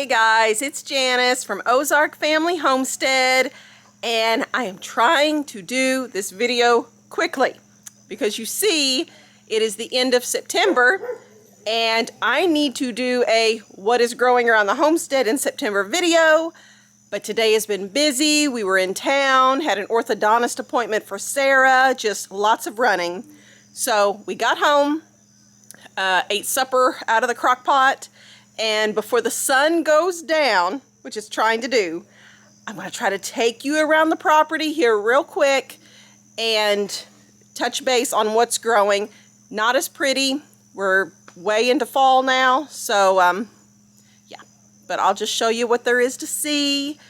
Hey guys, it's Janice from Ozark Family Homestead, and I am trying to do this video quickly because you see it is the end of September and I need to do a what is growing around the homestead in September video, but today has been busy. We were in town, had an orthodontist appointment for Sarah, just lots of running. So we got home, ate supper out of the crock pot, and before the sun goes down, which it's trying to do, I'm going to try to take you around the property here real quick and touch base on what's growing. Not as pretty. We're way into fall now, so yeah, but I'll just show you what there is to see.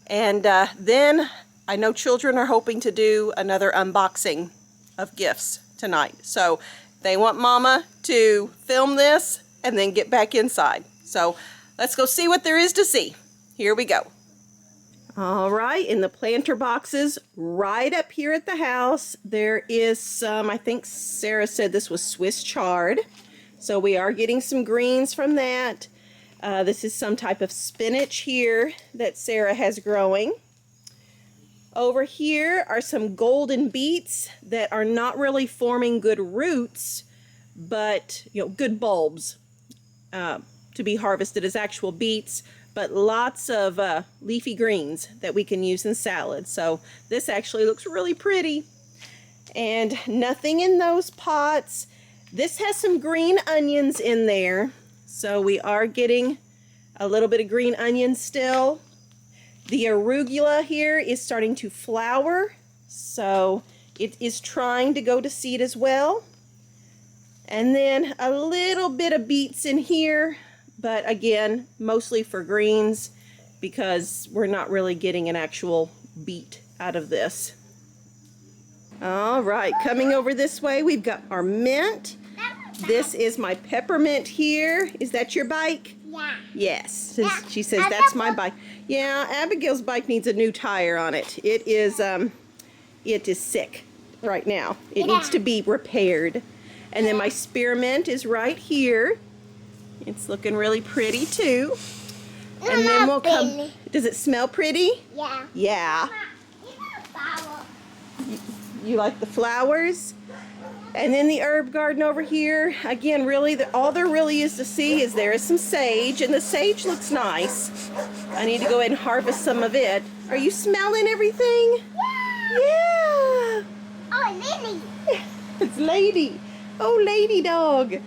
And then I know children are hoping to do another unboxing of gifts tonight, so they want Mama to film this and then get back inside. So let's go see what there is to see. Here we go. All right, in the planter boxes right up here at the house, there is some, I think Sarah said this was Swiss chard. So we are getting some greens from that. This is some type of spinach here that Sarah has growing. Over here are some golden beets that are not really forming good roots, but good bulbs to be harvested as actual beets, but lots of leafy greens that we can use in salads. So this actually looks really pretty. And nothing in those pots. This has some green onions in there, so we are getting a little bit of green onion still. The arugula here is starting to flower, so it is trying to go to seed as well. And then a little bit of beets in here, but again, mostly for greens because we're not really getting an actual beet out of this. All right, coming over this way, we've got our mint. This is my peppermint here. Is that your bike? Yeah. Yes. She says that's my bike. Yeah, Abigail's bike needs a new tire on it. It is sick right now. It needs to be repaired. And then my spearmint is right here. It's looking really pretty too. And then we'll come. Does it smell pretty? Yeah. Yeah. You like the flowers? And then the herb garden over here. Again, really, all there really is to see is there is some sage, and the sage looks nice. I need to go ahead and harvest some of it. Are you smelling everything? Yeah. Yeah. Oh, Lady. It's Lady. Oh, lady dog.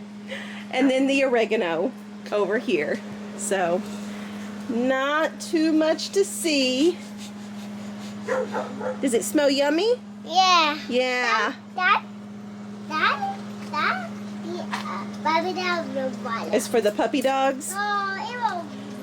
And then the oregano over here. So, not too much to see. Does it smell yummy? Yeah. Yeah. Puppy dog. It's for the puppy dogs?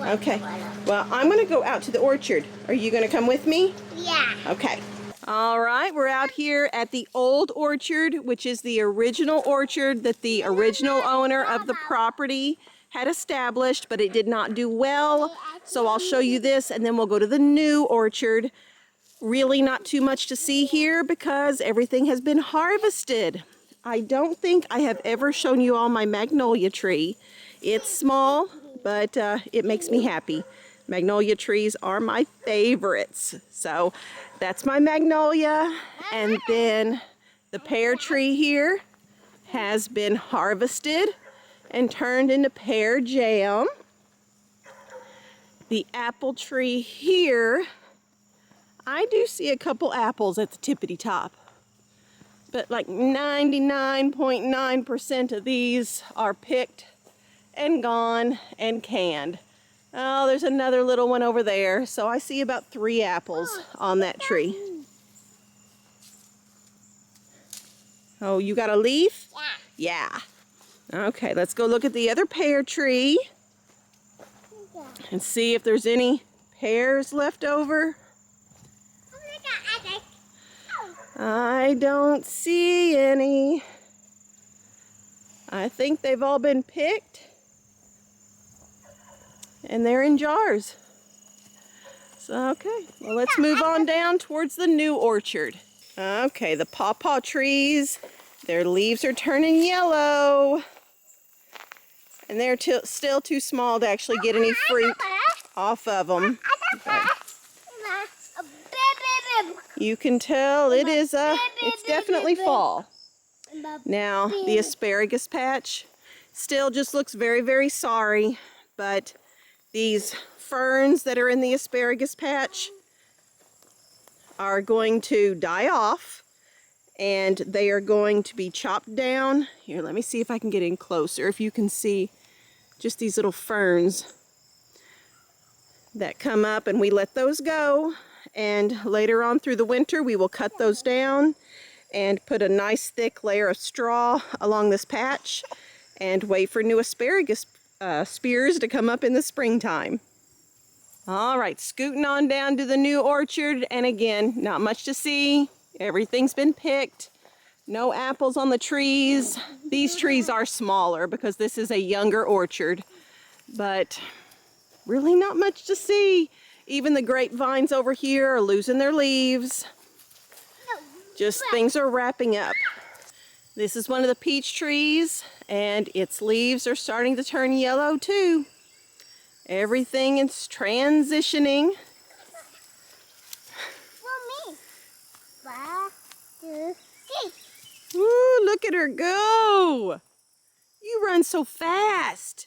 Okay. Well, I'm going to go out to the orchard. Are you going to come with me? Yeah. Okay. All right, we're out here at the old orchard, which is the original orchard that the original owner of the property had established, but it did not do well. So I'll show you this, and then we'll go to the new orchard. Really not too much to see here because everything has been harvested. I don't think I have ever shown you all my magnolia tree. It's small, but it makes me happy. Magnolia trees are my favorites. So that's my magnolia. And then the pear tree here has been harvested and turned into pear jam. The apple tree here, I do see a couple apples at the tippity top. But like 99.9% of these are picked and gone and canned. Oh, there's another little one over there. So I see about 3 apples on that tree. Oh, you got a leaf? Yeah. Yeah. Okay, let's go look at the other pear tree and see if there's any pears left over. I don't see any. I think they've all been picked and they're in jars. So, okay, well, let's move on down towards the new orchard. Okay, the pawpaw trees, their leaves are turning yellow. And they're still too small to actually get any fruit. off of them. You can tell it's definitely fall. Now, the asparagus patch still just looks very, very sorry, but these ferns that are in the asparagus patch are going to die off, and they are going to be chopped down. Here, let me see if I can get in closer. If you can see just these little ferns that come up, and we let those go. And later on through the winter, we will cut those down and put a nice thick layer of straw along this patch and wait for new asparagus spears to come up in the springtime. All right, scooting on down to the new orchard, and again, not much to see. Everything's been picked. No apples on the trees. These trees are smaller because this is a younger orchard, but really not much to see. Even the grapevines over here are losing their leaves. Just things are wrapping up. This is one of the peach trees, and its leaves are starting to turn yellow too. Everything is transitioning. Ooh, look at her go! You run so fast.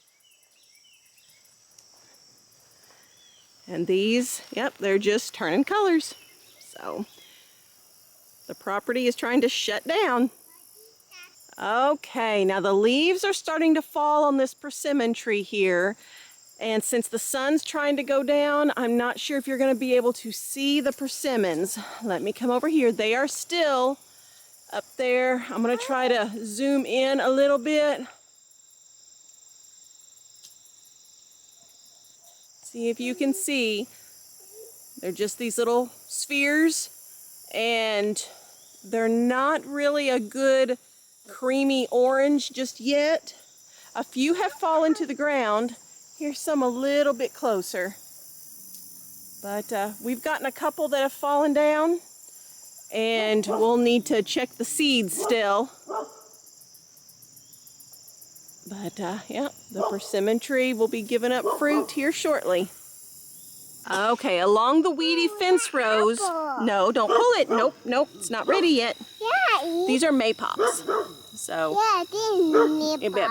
And these, yep, they're just turning colors. So the property is trying to shut down. Okay, now the leaves are starting to fall on this persimmon tree here. And since the sun's trying to go down, I'm not sure if you're going to be able to see the persimmons. Let me come over here. They are still up there. I'm going to try to zoom in a little bit. See if you can see. They're just these little spheres, and they're not really a good creamy orange just yet. A few have fallen to the ground. Here's some a little bit closer. But we've gotten a couple that have fallen down, and we'll need to check the seeds still. But yeah, the persimmon tree will be giving up fruit here shortly. Okay, along the weedy fence rows. No, don't pull it. Nope, nope, it's not ready yet. These are maypops. So,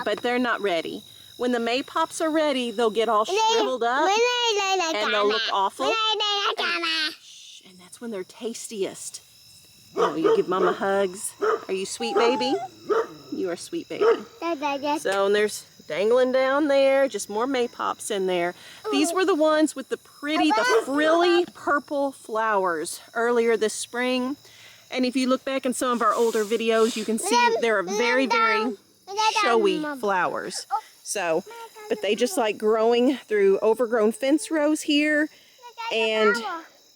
but they're not ready. When the maypops are ready, they'll get all shriveled up and they'll look awful. And that's when they're tastiest. Oh, you give Mama hugs. Are you sweet, baby? You are sweet, baby. So, and there's dangling down there, just more maypops in there. These were the ones with the frilly purple flowers earlier this spring. And if you look back in some of our older videos, you can see they're very, very showy flowers. So, but they just like growing through overgrown fence rows here. And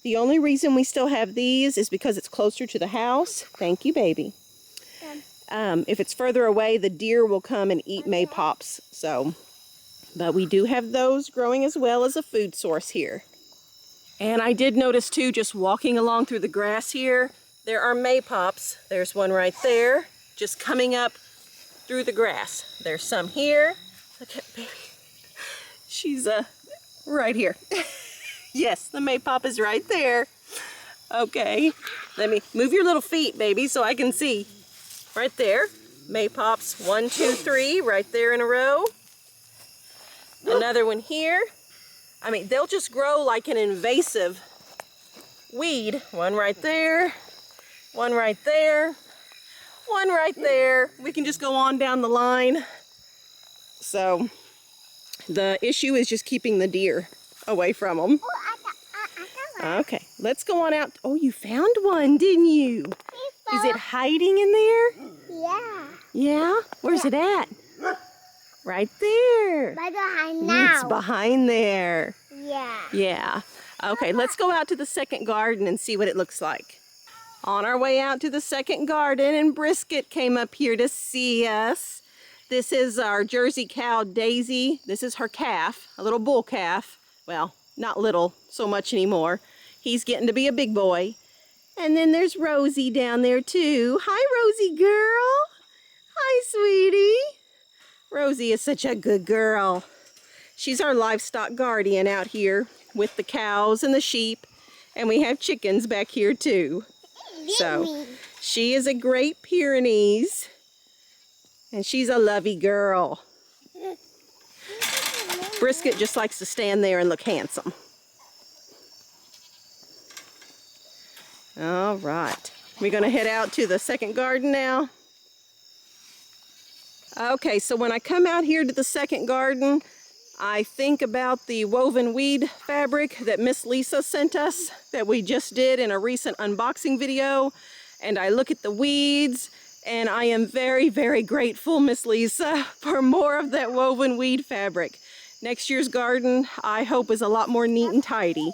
the only reason we still have these is because it's closer to the house. Thank you, baby. If it's further away, the deer will come and eat maypops. So, but we do have those growing as well as a food source here. And I did notice too, just walking along through the grass here, there are maypops. There's one right there, just coming up through the grass. There's some here. Look at baby. She's right here. Yes, the maypop is right there. Okay, let me move your little feet, baby, so I can see. Right there, maypops 1, 2, 3, right there in a row. Another one here. I mean, they'll just grow like an invasive weed. One right there, one right there, one right there. We can just go on down the line. So the issue is just keeping the deer away from them. Okay, let's go on out. Oh, you found one, didn't you? Is it hiding in there? Yeah. Yeah? Where's it at? Right there. It's behind there. Yeah. Yeah. Okay, let's go out to the second garden and see what it looks like. On our way out to the second garden, and Brisket came up here to see us. This is our Jersey cow, Daisy. This is her calf, a little bull calf. Well, not little so much anymore. He's getting to be a big boy. And then there's Rosie down there too. Hi, Rosie girl. Hi, sweetie. Rosie is such a good girl. She's our livestock guardian out here with the cows and the sheep, and we have chickens back here too. So she is a Great Pyrenees, and she's a lovey girl. Brisket just likes to stand there and look handsome. All right, we're gonna head out to the second garden now. Okay, so when I come out here to the second garden, I think about the woven weed fabric that Miss Lisa sent us that we just did in a recent unboxing video. And I look at the weeds, and I am very, very grateful, Miss Lisa, for more of that woven weed fabric. Next year's garden, I hope, is a lot more neat and tidy.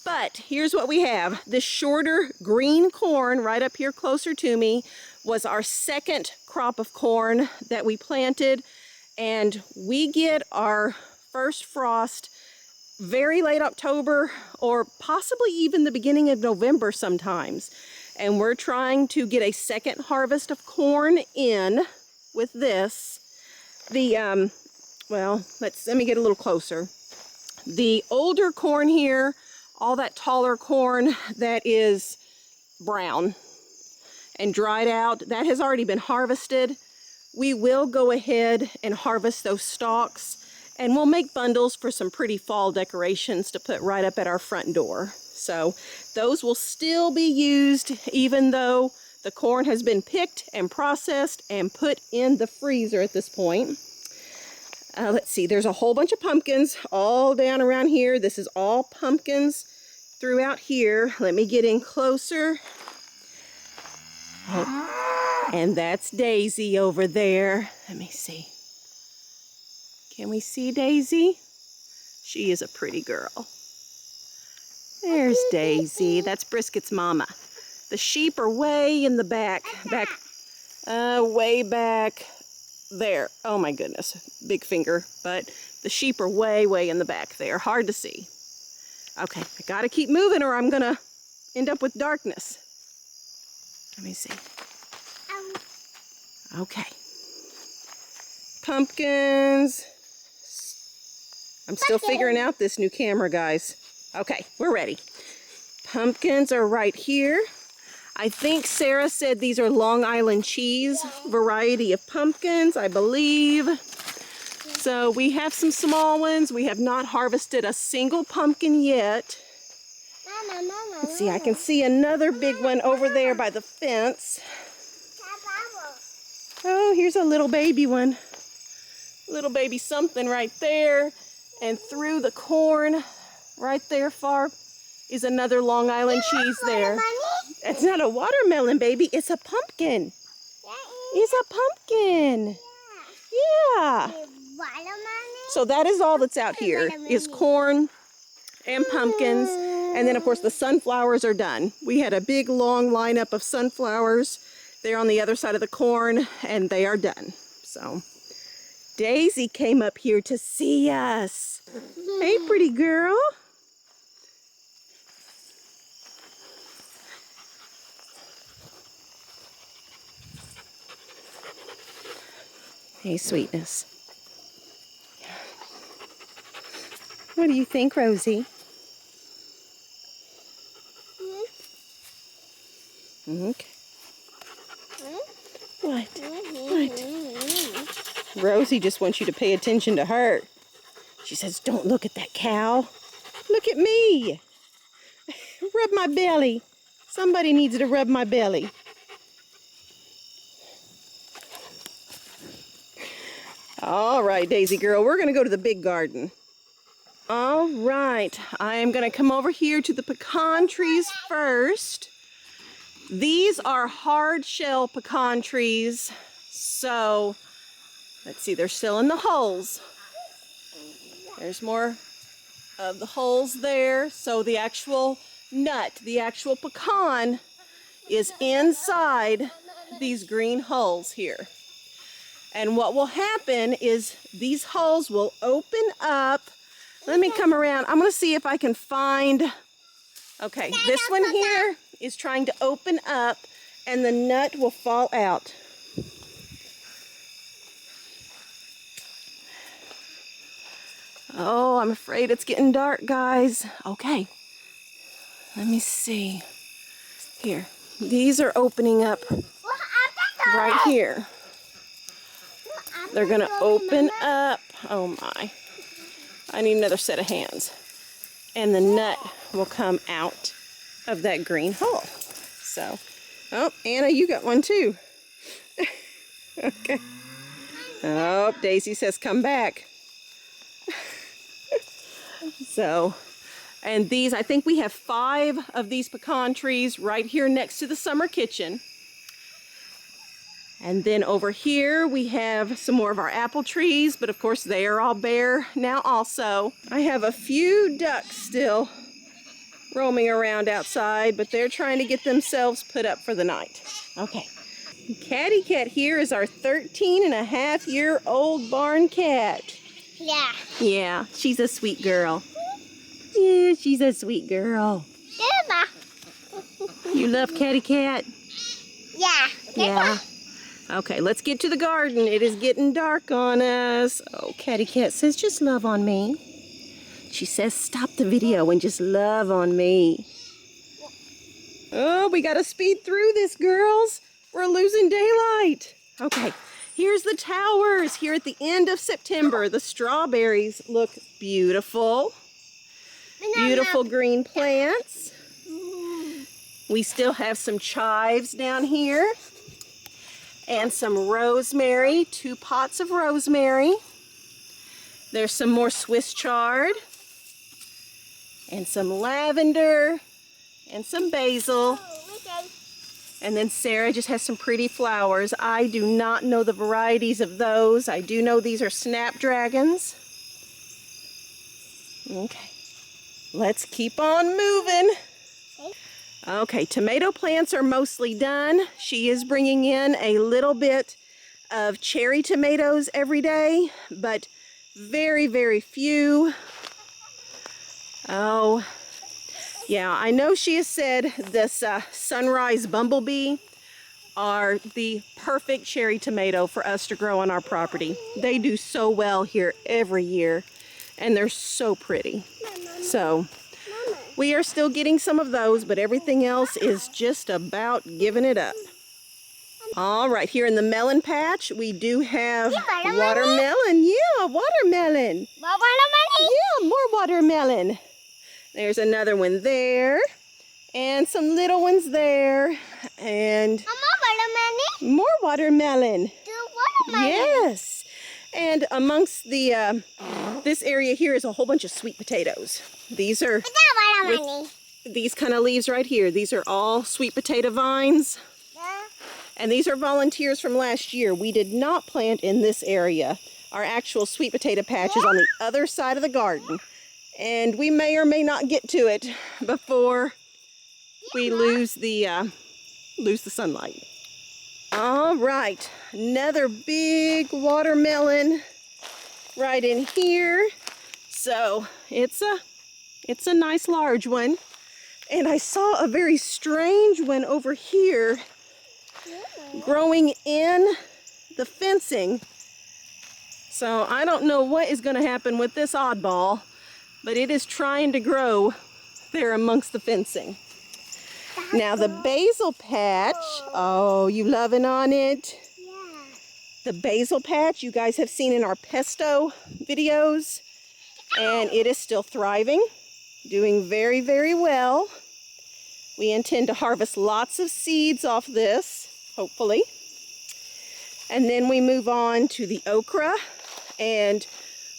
But here's what we have. This shorter green corn right up here closer to me was our second crop of corn that we planted. And we get our first frost very late October or possibly even the beginning of November sometimes. And we're trying to get a second harvest of corn in with this. Well, let me get a little closer. The older corn here, all that taller corn that is brown and dried out, that has already been harvested. We will go ahead and harvest those stalks, and we'll make bundles for some pretty fall decorations to put right up at our front door. So those will still be used even though the corn has been picked and processed and put in the freezer at this point. Let's see, there's a whole bunch of pumpkins all down around here. This is all pumpkins throughout here. Let me get in closer. Oh, and that's Daisy over there. Let me see. Can we see Daisy? She is a pretty girl. There's Daisy. That's Brisket's mama. The sheep are way in the back. Way back there. Oh my goodness. Big finger. But the sheep are way, way in the back there. Hard to see. Okay, I gotta keep moving or I'm gonna end up with darkness. Let me see. Okay. Pumpkins. I'm still figuring out this new camera, guys. Okay, we're ready. Pumpkins are right here. I think Sarah said these are Long Island cheese variety of pumpkins, I believe. So we have some small ones. We have not harvested a single pumpkin yet. Let's see, I can see another big one over there by the fence. Oh, here's a little baby one. Little baby something right there. And through the corn, right there far, is another Long Island cheese there. It's not a watermelon, baby. It's a pumpkin. It's a pumpkin. Yeah. So that is all that's out here, is corn and pumpkins. And then, of course, the sunflowers are done. We had a big, long lineup of sunflowers there on the other side of the corn, and they are done. So Daisy came up here to see us. Hey, pretty girl. Hey, sweetness. What do you think, Rosie? Okay. What? What? Rosie just wants you to pay attention to her. She says, don't look at that cow. Look at me. Rub my belly. Somebody needs to rub my belly. All right, Daisy girl, we're going to go to the big garden. All right, I am going to come over here to the pecan trees first. These are hard shell pecan trees, so let's see, they're still in the holes. There's more of the holes there, so the actual nut, the actual pecan is inside these green holes here. And what will happen is these holes will open up. Let me come around. I'm going to see if I can find... Okay, this one here is trying to open up and the nut will fall out. Oh, I'm afraid it's getting dark, guys. Okay. Let me see. Here. These are opening up right here. They're going to open up. Oh my. I need another set of hands. And the nut will come out of that green hole. So, oh, Anna, you got one too. Okay. Oh, Daisy says come back. So, and these, I think we have 5 of these pecan trees right here next to the summer kitchen. And then over here we have some more of our apple trees, but of course they are all bare now also. I have a few ducks still roaming around outside, but they're trying to get themselves put up for the night. Okay. Catty Cat here is our 13-and-a-half-year-old barn cat. Yeah. Yeah, she's a sweet girl. Yeah, she's a sweet girl. Yeah. You love Catty Cat? Yeah. Yeah. Okay, let's get to the garden. It is getting dark on us. Oh, Catty Cat says just love on me. She says stop the video and just love on me. Oh, we gotta speed through this, girls. We're losing daylight. Okay, here's the towers here at the end of September. The strawberries look beautiful. Beautiful green plants. We still have some chives down here. And some rosemary, 2 pots of rosemary. There's some more Swiss chard. And some lavender. And some basil. And then Sarah just has some pretty flowers. I do not know the varieties of those. I do know these are snapdragons. Okay, let's keep on moving. Okay, tomato plants are mostly done. She is bringing in a little bit of cherry tomatoes every day, but very, very few. Oh, yeah, I know she has said this sunrise bumblebee are the perfect cherry tomato for us to grow on our property. They do so well here every year, and they're so pretty. So we are still getting some of those, but everything else is just about giving it up. All right, here in the melon patch, we do have watermelon. Yeah, watermelon. More watermelon? Yeah, more watermelon. There's another one there, and some little ones there, and more watermelon. Yes, and amongst the this area here is a whole bunch of sweet potatoes. These are these kind of leaves right here. These are all sweet potato vines, and these are volunteers from last year. We did not plant in this area. Our actual sweet potato patch is on the other side of the garden. And we may or may not get to it before we lose the sunlight. All right, another big watermelon right in here. So it's a nice large one. And I saw a very strange one over here growing in the fencing. So I don't know what is going to happen with this oddball, but it is trying to grow there amongst the fencing. Now the basil patch, oh, you loving on it? Yeah. The basil patch you guys have seen in our pesto videos, and it is still thriving, doing very, very well. We intend to harvest lots of seeds off this, hopefully. And then we move on to the okra, and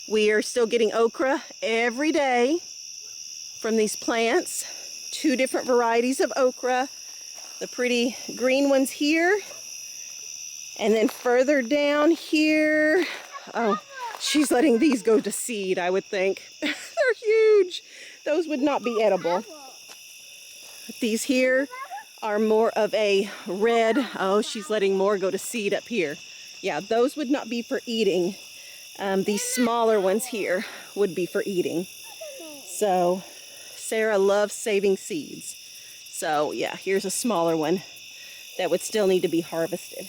we are still getting okra every day from these plants. 2 different varieties of okra. The pretty green ones here. And then further down here, oh, she's letting these go to seed, I would think. They're huge. Those would not be edible. But these here are more of a red. Oh, she's letting more go to seed up here. Yeah, those would not be for eating. These smaller ones here would be for eating. So Sarah loves saving seeds. So yeah, here's a smaller one that would still need to be harvested.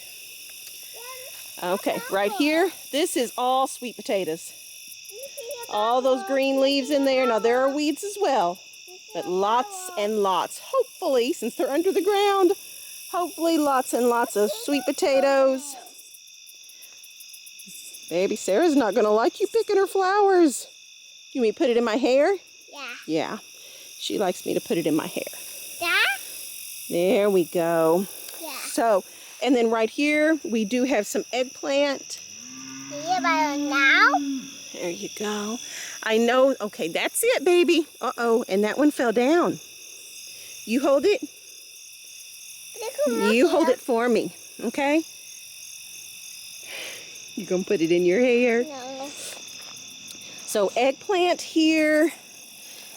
Okay, right here, this is all sweet potatoes. All those green leaves in there. Now there are weeds as well, but lots and lots. Hopefully, since they're under the ground, hopefully lots and lots of sweet potatoes. Baby Sarah's not gonna like you picking her flowers. You want me to put it in my hair? Yeah. Yeah, she likes me to put it in my hair. Yeah? There we go. Yeah. So, and then right here, we do have some eggplant. Yeah, but now? There you go. I know, okay, that's it, baby. Uh-oh, and that one fell down. You hold it. You hold it for me, okay? You gonna put it in your hair? No. So eggplant here,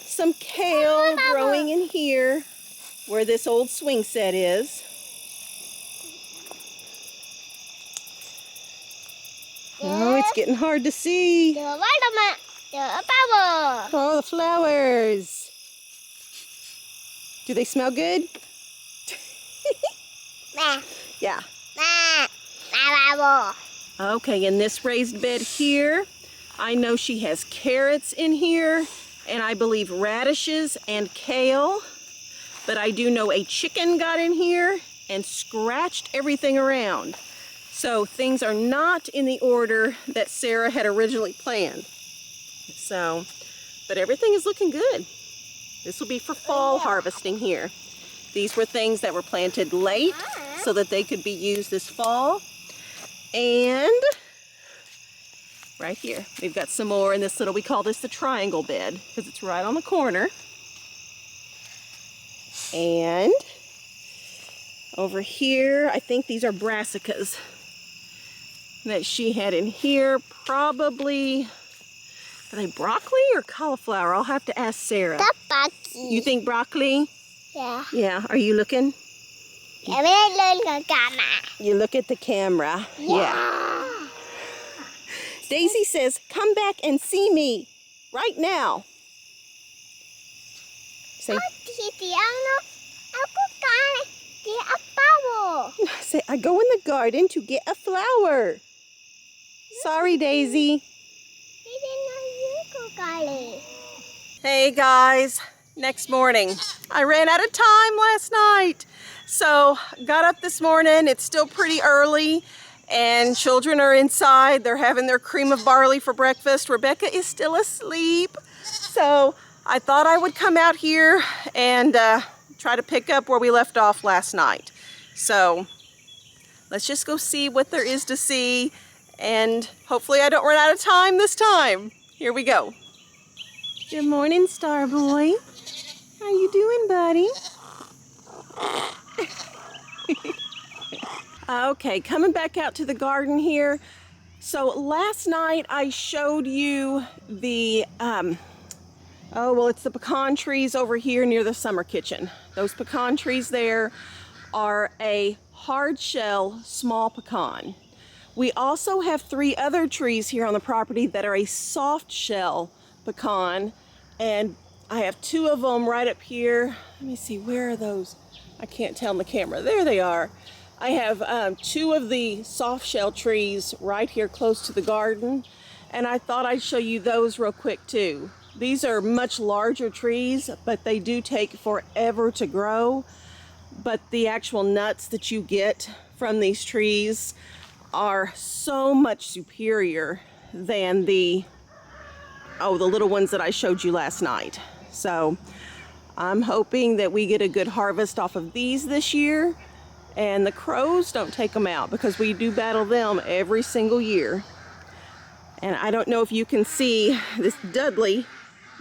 some kale growing in here, where this old swing set is. Oh, it's getting hard to see. Oh, the flowers. Do they smell good? Yeah. Okay, in this raised bed here, I know she has carrots in here, and I believe radishes and kale. But I do know a chicken got in here and scratched everything around. So things are not in the order that Sarah had originally planned. So, but everything is looking good. This will be for fall harvesting here. These were things that were planted late so that they could be used this fall. And right here, we've got some more in this little, we call this the triangle bed because it's right on the corner. And over here, I think these are brassicas that she had in here. Probably, are they broccoli or cauliflower? I'll have to ask Sarah. You think broccoli? Yeah. Yeah, are you looking? You look at the camera. Yeah. Daisy says, come back and see me right now. Say, say, I go in the garden to get a flower. Sorry, Daisy. Hey guys, next morning. I ran out of time last night. So got up this morning, it's still pretty early and children are inside. They're having their cream of barley for breakfast. Rebecca is still asleep. So I thought I would come out here and try to pick up where we left off last night. So let's just go see what there is to see and hopefully I don't run out of time this time. Here we go. Good morning, Star Boy. How you doing, buddy? Okay, coming back out to the garden here. So last night I showed you the, it's the pecan trees over here near the summer kitchen. Those pecan trees there are a hard shell small pecan. We also have 3 other trees here on the property that are a soft shell pecan, and I have 2 of them right up here. Let me see, where are those? I can't tell on the camera. There they are. I have 2 of the soft shell trees right here close to the garden, and I thought I'd show you those real quick too. These are much larger trees, but they do take forever to grow. But the actual nuts that you get from these trees are so much superior than the little ones that I showed you last night. So I'm hoping that we get a good harvest off of these this year and the crows don't take them out because we do battle them every single year. And I don't know if you can see this Dudley,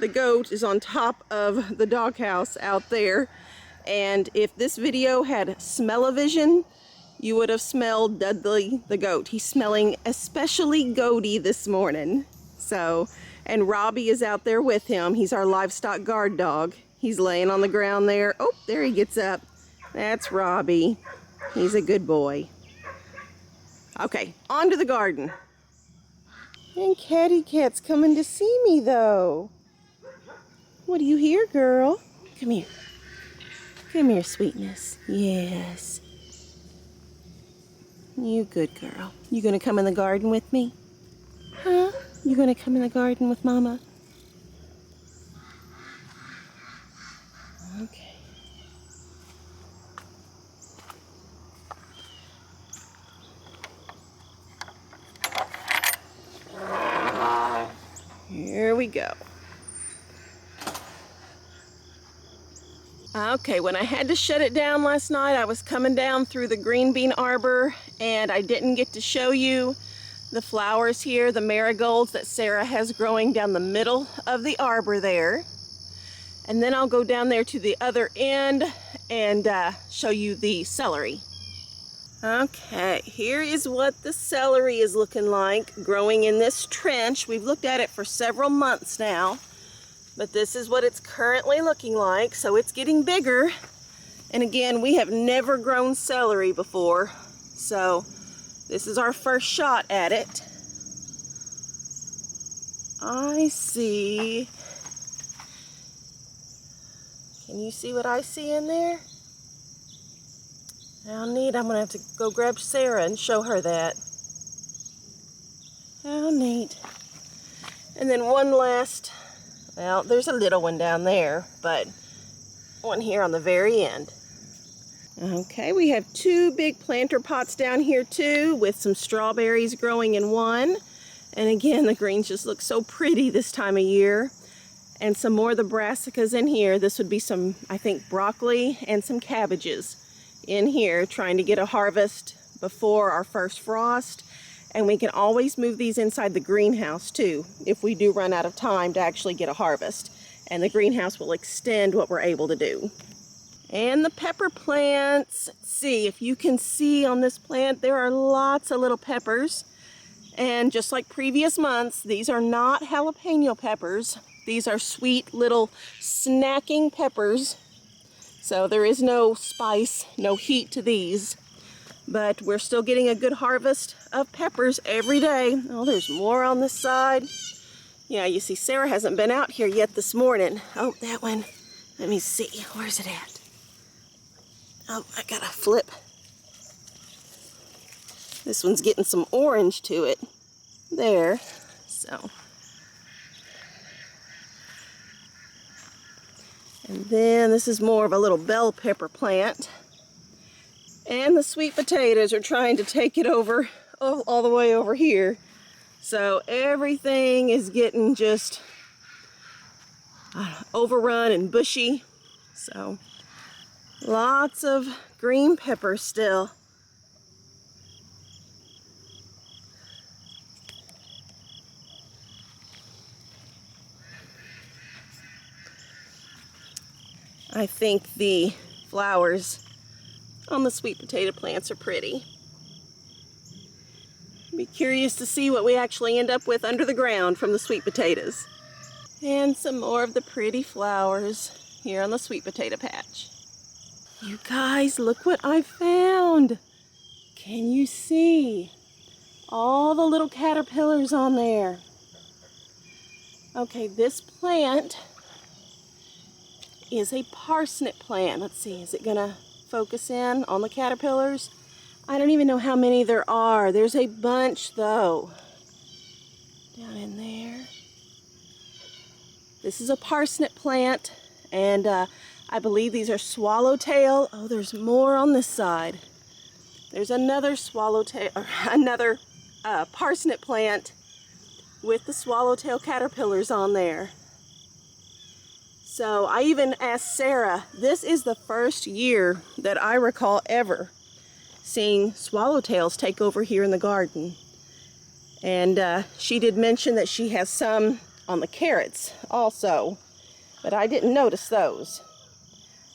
the goat, is on top of the doghouse out there. And if this video had smell-o-vision, you would have smelled Dudley the goat. He's smelling especially goaty this morning. So, and Robbie is out there with him. He's our livestock guard dog. He's laying on the ground there. Oh, there he gets up. That's Robbie. He's a good boy. Okay, on to the garden. And Catty Cat's coming to see me though. What do you hear, girl? Come here. Come here, sweetness. Yes. You good girl. You gonna come in the garden with me? Huh? You gonna come in the garden with Mama? Okay. Here we go. Okay, when I had to shut it down last night, I was coming down through the green bean arbor and I didn't get to show you the flowers here, the marigolds that Sarah has growing down the middle of the arbor there. And then I'll go down there to the other end and show you the celery. Okay, here is what the celery is looking like growing in this trench. We've looked at it for several months now. But this is what it's currently looking like, so it's getting bigger. And again, we have never grown celery before, so this is our first shot at it. I see. Can you see what I see in there? How neat. I'm gonna have to go grab Sarah and show her that. How neat. And then one last, well, there's a little one down there, but one here on the very end. Okay, we have two big planter pots down here too, with some strawberries growing in one. And again, the greens just look so pretty this time of year. And some more of the brassicas in here. This would be some, I think, broccoli and some cabbages in here, trying to get a harvest before our first frost. And we can always move these inside the greenhouse too, if we do run out of time to actually get a harvest. And the greenhouse will extend what we're able to do. And the pepper plants, let's see if you can see on this plant, there are lots of little peppers. And just like previous months, these are not jalapeno peppers. These are sweet little snacking peppers. So there is no spice, no heat to these. But we're still getting a good harvest of peppers every day. Oh, there's more on this side. Yeah, you see Sarah hasn't been out here yet this morning. Oh, that one. Let me see. Where's it at? Oh, I gotta flip. This one's getting some orange to it. There. So. And then this is more of a little bell pepper plant. And the sweet potatoes are trying to take it over, all the way over here. So everything is getting just overrun and bushy. So lots of green peppers still. I think the flowers on the sweet potato plants are pretty. Be curious to see what we actually end up with under the ground from the sweet potatoes. And some more of the pretty flowers here on the sweet potato patch. You guys, look what I found. Can you see all the little caterpillars on there? Okay, this plant is a parsnip plant. Let's see, is it gonna focus in on the caterpillars? I don't even know how many there are. There's a bunch though. Down in there. This is a parsnip plant, and I believe these are swallowtail. Oh, there's more on this side. There's another swallowtail, or another parsnip plant with the swallowtail caterpillars on there. So I even asked Sarah, this is the first year that I recall ever seeing swallowtails take over here in the garden. And she did mention that she has some on the carrots also, but I didn't notice those.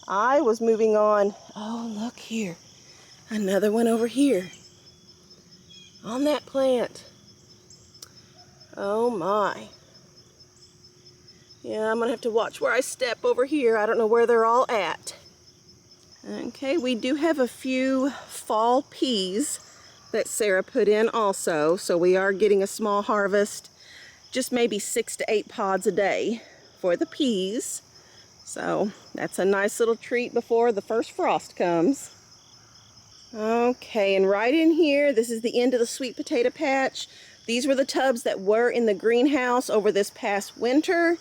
I was moving on. Oh, look here. Another one over here on that plant. Oh my. Yeah, I'm gonna have to watch where I step over here. I don't know where they're all at. Okay, we do have a few fall peas that Sarah put in also, so we are getting a small harvest, just maybe 6 to 8 pods a day for the peas. So that's a nice little treat before the first frost comes. Okay, and right in here, this is the end of the sweet potato patch. These were the tubs that were in the greenhouse over this past winter.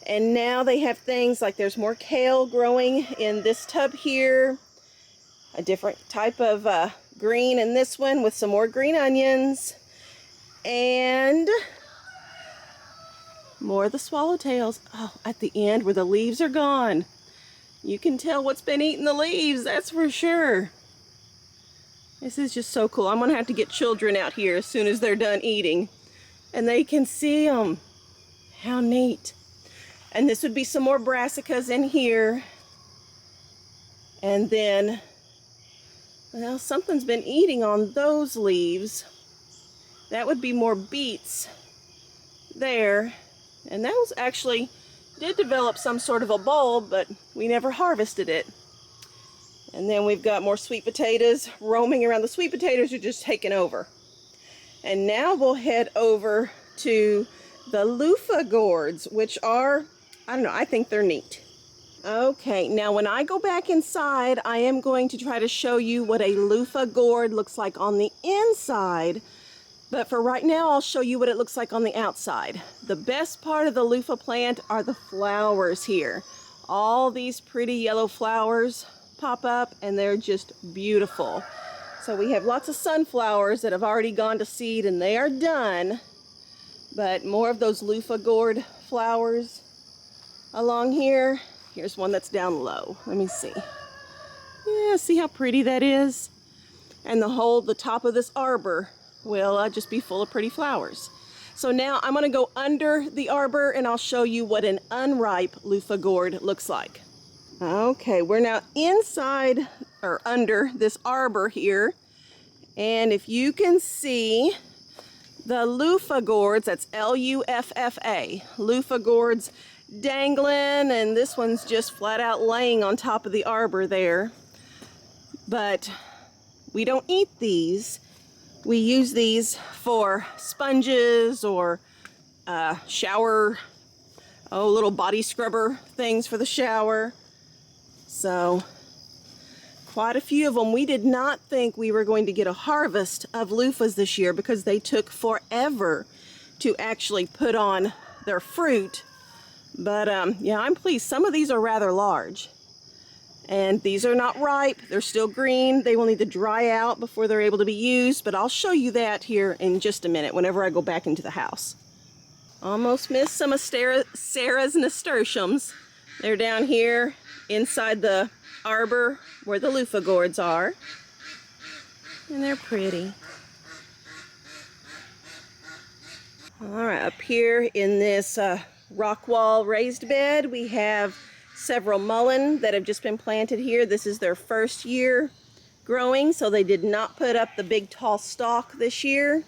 And now they have things like there's more kale growing in this tub here. A different type of green in this one with some more green onions. And more of the swallowtails. Oh, at the end where the leaves are gone. You can tell what's been eating the leaves, that's for sure. This is just so cool. I'm going to have to get children out here as soon as they're done eating. And they can see them. How neat. And this would be some more brassicas in here. And then, well, something's been eating on those leaves. That would be more beets there. And those actually did develop some sort of a bulb, but we never harvested it. And then we've got more sweet potatoes roaming around. The sweet potatoes are just taking over. And now we'll head over to the loofah gourds, which are, I don't know, I think they're neat. Okay, now when I go back inside, I am going to try to show you what a loofah gourd looks like on the inside. But for right now, I'll show you what it looks like on the outside. The best part of the loofah plant are the flowers here. All these pretty yellow flowers pop up and they're just beautiful. So we have lots of sunflowers that have already gone to seed and they are done. But more of those loofah gourd flowers along here. Here's one that's down low. Let me see. Yeah, see how pretty that is? And the top of this arbor will just be full of pretty flowers. So now I'm going to go under the arbor and I'll show you what an unripe loofah gourd looks like. Okay, we're now inside or under this arbor here. And if you can see the loofah gourds, that's L-U-F-F-A, loofah gourds dangling, and this one's just flat out laying on top of the arbor there. But we don't eat these. We use these for sponges or shower, little body scrubber things for the shower. So quite a few of them. We did not think we were going to get a harvest of loofahs this year because they took forever to actually put on their fruit. But yeah, I'm pleased. Some of these are rather large. And these are not ripe. They're still green. They will need to dry out before they're able to be used. But I'll show you that here in just a minute whenever I go back into the house. Almost missed some of Sarah's nasturtiums. They're down here inside the arbor where the loofah gourds are. And they're pretty. All right, up here in this rock wall raised bed, we have several mullein that have just been planted here. This is their first year growing, so they did not put up the big tall stalk this year.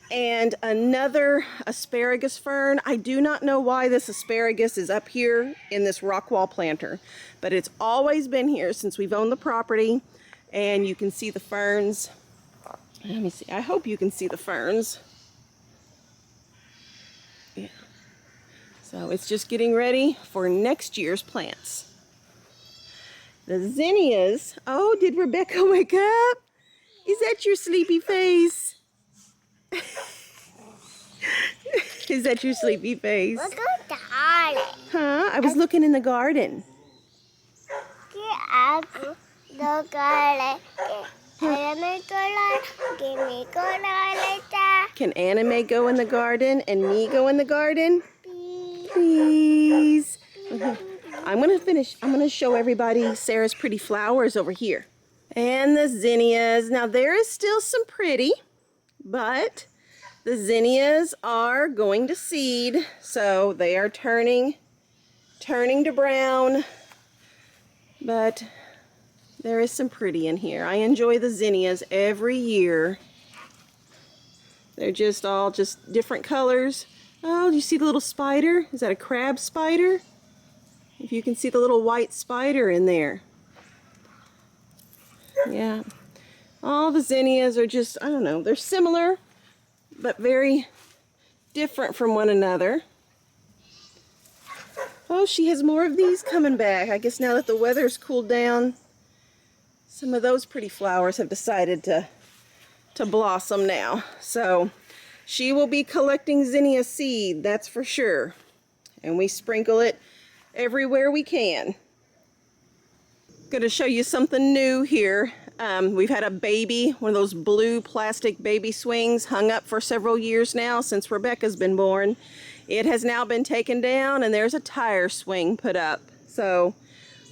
And another asparagus fern. I do not know why this asparagus is up here in this rock wall planter, but it's always been here since we've owned the property. And you can see the ferns. Let me see. I hope you can see the ferns. Yeah. So it's just getting ready for next year's plants. The zinnias. Oh, did Rebecca wake up? Is that your sleepy face? Is that your sleepy face? Look at the garden. Huh? I was looking in the garden. Can Anime go in the garden and me go in the garden? Please. Okay. I'm gonna show everybody Sarah's pretty flowers over here. And the zinnias. Now there is still some pretty, but the zinnias are going to seed, so they are turning to brown. But there is some pretty in here. I enjoy the zinnias every year. They're just all different colors. Oh, do you see the little spider? Is that a crab spider? If you can see the little white spider in there. Yeah. All the zinnias are just, I don't know, they're similar, but very different from one another. Oh, she has more of these coming back. I guess now that the weather's cooled down, some of those pretty flowers have decided to blossom now. So She will be collecting zinnia seed, that's for sure. And we sprinkle it everywhere we can. Going to show you something new here. We've had a baby, one of those blue plastic baby swings, hung up for several years now since Rebecca's been born. It has now been taken down and there's a tire swing put up. So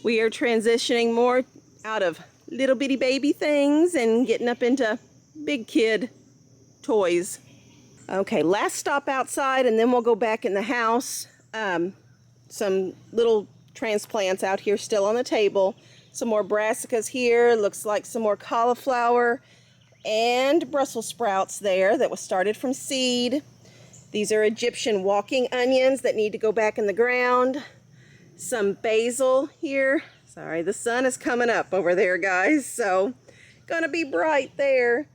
we are transitioning more out of little bitty baby things and getting up into big kid toys. Okay, last stop outside and then we'll go back in the house. Some little transplants out here still on the table. Some more brassicas here. Looks like some more cauliflower and Brussels sprouts there that was started from seed. These are Egyptian walking onions that need to go back in the ground. Some basil here. Sorry, the sun is coming up over there, guys, so gonna be bright there.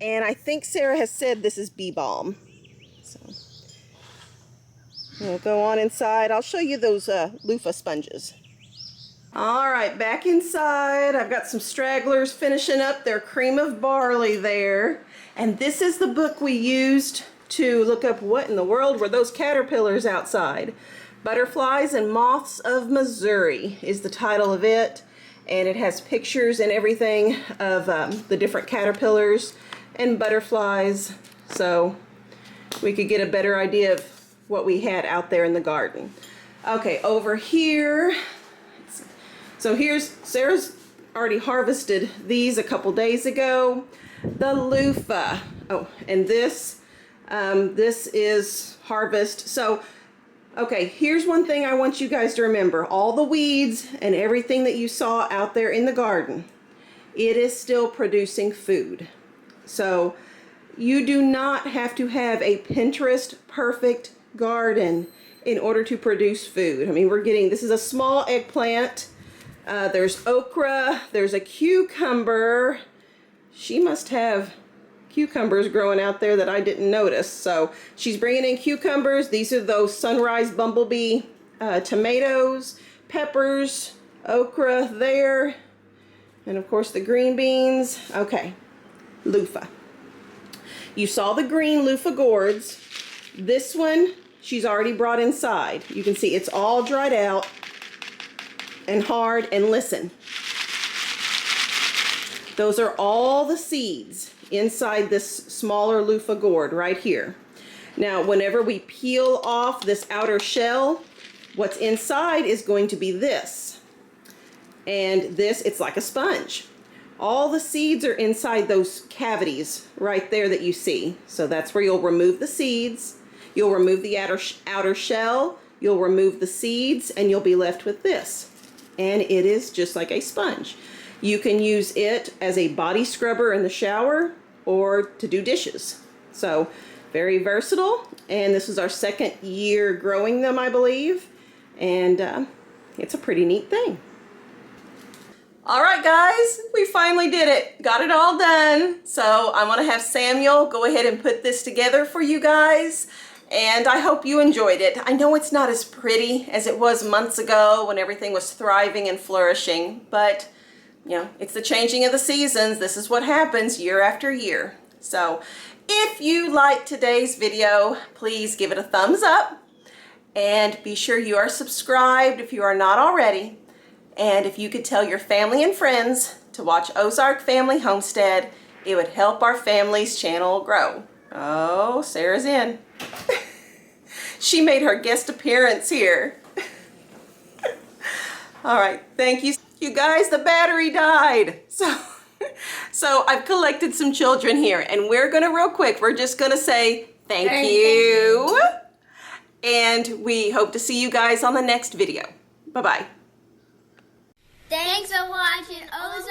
And I think Sarah has said this is bee balm. So we'll go on inside. I'll show you those loofah sponges. All right, back inside. I've got some stragglers finishing up their cream of barley there. And this is the book we used to look up what in the world were those caterpillars outside. Butterflies and Moths of Missouri is the title of it. And it has pictures and everything of the different caterpillars and butterflies. So we could get a better idea of what we had out there in the garden. Okay, over here. So here's, Sarah's already harvested these a couple days ago. The loofah. Oh, and this is harvest. So, okay, here's one thing I want you guys to remember. All the weeds and everything that you saw out there in the garden, it is still producing food. So you do not have to have a Pinterest perfect garden in order to produce food. I mean, this is a small eggplant. There's okra, there's a cucumber. She must have cucumbers growing out there that I didn't notice. So she's bringing in cucumbers. These are those sunrise bumblebee tomatoes, peppers, okra there, and of course the green beans. Okay, loofah. You saw the green loofah gourds. This one she's already brought inside. You can see it's all dried out and hard, and listen, those are all the seeds inside this smaller loofah gourd right here. Now whenever we peel off this outer shell, what's inside is going to be this, and this, it's like a sponge. All the seeds are inside those cavities right there that you see. So that's where you'll remove the seeds, you'll remove the outer shell, you'll remove the seeds, and you'll be left with this. And it is just like a sponge. You can use it as a body scrubber in the shower or to do dishes. So very versatile. And this is our second year growing them, I believe. And it's a pretty neat thing. All right, guys, we finally did it. Got it all done. So I want to have Samuel go ahead and put this together for you guys. And I hope you enjoyed it. I know it's not as pretty as it was months ago when everything was thriving and flourishing, but you know, it's the changing of the seasons. This is what happens year after year. So if you liked today's video, please give it a thumbs up and be sure you are subscribed if you are not already. And if you could tell your family and friends to watch Ozark Family Homestead, it would help our family's channel grow. Oh, Sarah's in. She made her guest appearance here. All right, thank you. You guys, the battery died. So I've collected some children here, and we're gonna real quick, we're just gonna say thank you. And we hope to see you guys on the next video. Bye-bye. Thanks for watching Ozark.